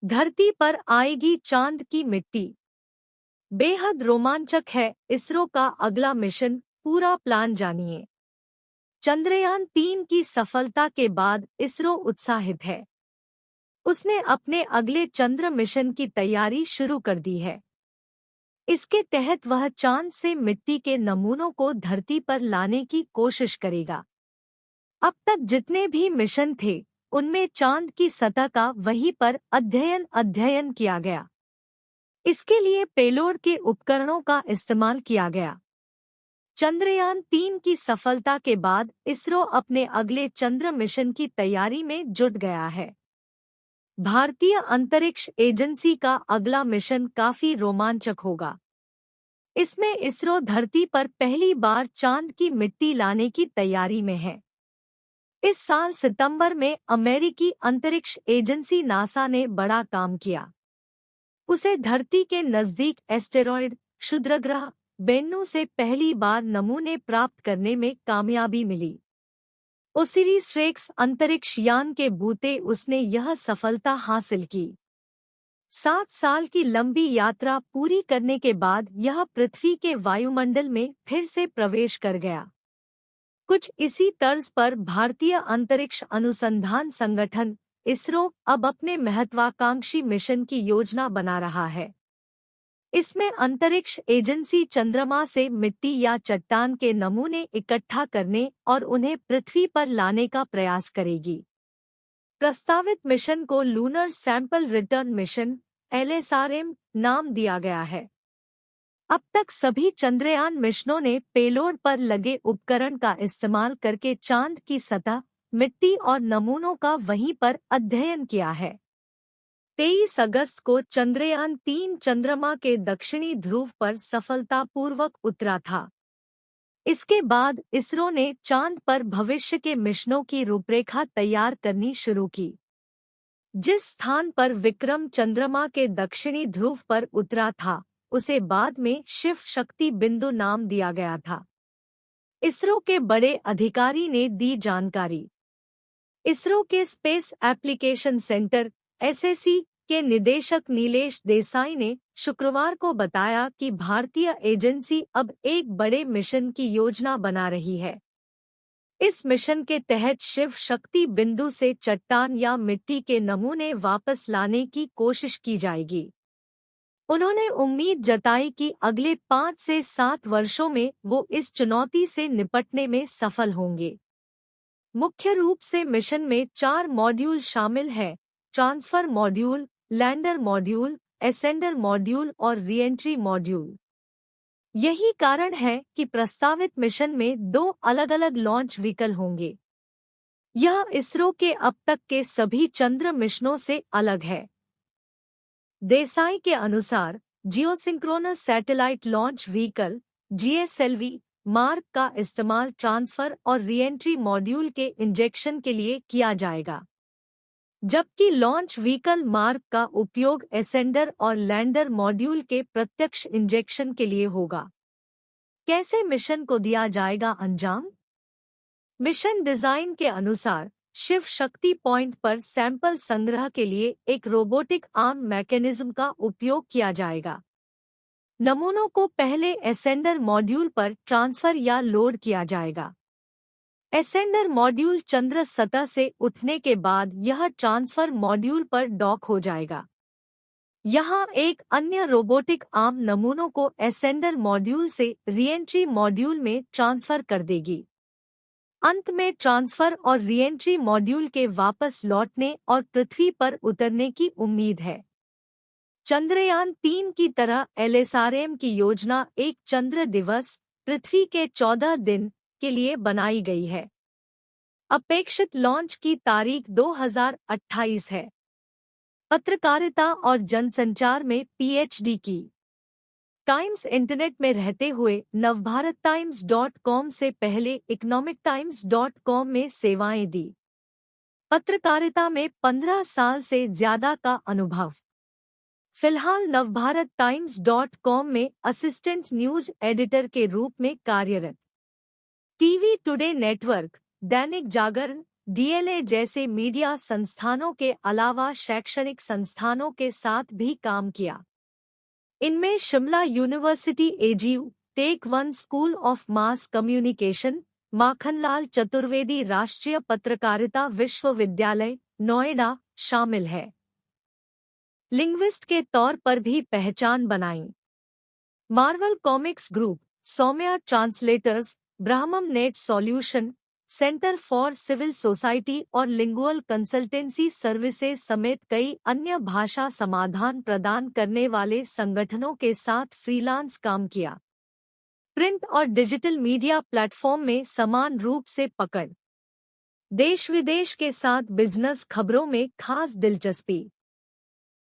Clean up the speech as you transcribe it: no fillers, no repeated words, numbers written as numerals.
धरती पर आएगी चांद की मिट्टी। बेहद रोमांचक है इसरो का अगला मिशन, पूरा प्लान जानिए। चंद्रयान-3 की सफलता के बाद इसरो उत्साहित है। उसने अपने अगले चंद्र मिशन की तैयारी शुरू कर दी है। इसके तहत वह चांद से मिट्टी के नमूनों को धरती पर लाने की कोशिश करेगा। अब तक जितने भी मिशन थे, उनमें चांद की सतह का वहीं पर अध्ययन किया गया। इसके लिए पेलोड के उपकरणों का इस्तेमाल किया गया। चंद्रयान-3 की सफलता के बाद इसरो अपने अगले चंद्र मिशन की तैयारी में जुट गया है। भारतीय अंतरिक्ष एजेंसी का अगला मिशन काफी रोमांचक होगा। इसमें इसरो धरती पर पहली बार चांद की मिट्टी लाने की तैयारी में है। इस साल सितंबर में अमेरिकी अंतरिक्ष एजेंसी नासा ने बड़ा काम किया। उसे धरती के नजदीक एस्टेरॉयड क्षुद्रग्रह बेन्नू से पहली बार नमूने प्राप्त करने में कामयाबी मिली। ओसिरिस-रेक्स अंतरिक्ष यान के बूते उसने यह सफलता हासिल की। 7 साल की लंबी यात्रा पूरी करने के बाद यह पृथ्वी के वायुमंडल में फिर से प्रवेश कर गया। कुछ इसी तर्ज पर भारतीय अंतरिक्ष अनुसंधान संगठन इसरो अब अपने महत्वाकांक्षी मिशन की योजना बना रहा है। इसमें अंतरिक्ष एजेंसी चंद्रमा से मिट्टी या चट्टान के नमूने इकट्ठा करने और उन्हें पृथ्वी पर लाने का प्रयास करेगी। प्रस्तावित मिशन को lunar sample return mission (LSRM) नाम दिया गया है। अब तक सभी चंद्रयान मिशनों ने पेलोड पर लगे उपकरण का इस्तेमाल करके चांद की सतह, मिट्टी और नमूनों का वहीं पर अध्ययन किया है। 23 अगस्त को चंद्रयान-3 चंद्रमा के दक्षिणी ध्रुव पर सफलतापूर्वक उतरा था। इसके बाद इसरो ने चांद पर भविष्य के मिशनों की रूपरेखा तैयार करनी शुरू की। जिस स्थान पर विक्रम चंद्रमा के दक्षिणी ध्रुव पर उतरा था, उसे बाद में शिव शक्ति बिंदु नाम दिया गया था। इसरो के बड़े अधिकारी ने दी जानकारी। इसरो के स्पेस एप्लीकेशन सेंटर (SAC) के निदेशक नीलेश देसाई ने शुक्रवार को बताया कि भारतीय एजेंसी अब एक बड़े मिशन की योजना बना रही है। इस मिशन के तहत शिव शक्ति बिंदु से चट्टान या मिट्टी के नमूने वापस लाने की कोशिश की जाएगी। उन्होंने उम्मीद जताई कि अगले 5 से 7 वर्षों में वो इस चुनौती से निपटने में सफल होंगे। मुख्य रूप से मिशन में 4 मॉड्यूल शामिल हैं: transfer module, lander module, ascender module और रीएंट्री मॉड्यूल। यही कारण है कि प्रस्तावित मिशन में 2 अलग-अलग लॉन्च व्हीकल होंगे। यह इसरो के अब तक के सभी चंद्र मिशनों से अलग है। देसाई के अनुसार geosynchronous satellite launch vehicle (GSLV) mark का इस्तेमाल ट्रांसफर और रीएंट्री मॉड्यूल के इंजेक्शन के लिए किया जाएगा, जबकि लॉन्च व्हीकल मार्क का उपयोग एसेंडर और लैंडर मॉड्यूल के प्रत्यक्ष इंजेक्शन के लिए होगा। कैसे मिशन को दिया जाएगा अंजाम? मिशन डिजाइन के अनुसार शिव शक्ति पॉइंट पर सैंपल संग्रह के लिए एक रोबोटिक आर्म मैकेनिज्म का उपयोग किया जाएगा। नमूनों को पहले एसेंडर मॉड्यूल पर ट्रांसफर या लोड किया जाएगा। एसेंडर मॉड्यूल चंद्र सतह से उठने के बाद यह ट्रांसफर मॉड्यूल पर डॉक हो जाएगा। यहाँ एक अन्य रोबोटिक आर्म नमूनों को एसेंडर मॉड्यूल से रीएंट्री मॉड्यूल में ट्रांसफर कर देगी। अंत में ट्रांसफर और रीएंट्री मॉड्यूल के वापस लौटने और पृथ्वी पर उतरने की उम्मीद है। चंद्रयान-3 की तरह LSRM की योजना एक चंद्र दिवस, पृथ्वी के 14 दिन के लिए बनाई गई है। अपेक्षित लॉन्च की तारीख 2028 है। पत्रकारिता और जनसंचार में PhD की। टाइम्स इंटरनेट में रहते हुए navbharattimes.com से पहले economictimes.com में सेवाएं दी। पत्रकारिता में 15 साल से ज्यादा का अनुभव। फिलहाल navbharattimes.com में असिस्टेंट न्यूज एडिटर के रूप में कार्यरत। TV today network, Dainik Jagran, DLA जैसे मीडिया संस्थानों के अलावा शैक्षणिक संस्थानों के साथ भी काम किया। इनमें Shimla University AGU, Tech One School of Mass Communication, Makhanlal Chaturvedi Rashtriya Patrakarita विश्वविद्यालय, नोएडा शामिल है। लिंग्विस्ट के तौर पर भी पहचान बनाई। Marvel Comics group, Saumya Translators, Brahmam Net Solution, Centre for Civil Society और लिंगुअल कंसल्टेंसी सर्विसेज समेत कई अन्य भाषा समाधान प्रदान करने वाले संगठनों के साथ फ्रीलांस काम किया। प्रिंट और डिजिटल मीडिया प्लेटफॉर्म में समान रूप से पकड़। देश विदेश के साथ बिजनेस खबरों में खास दिलचस्पी।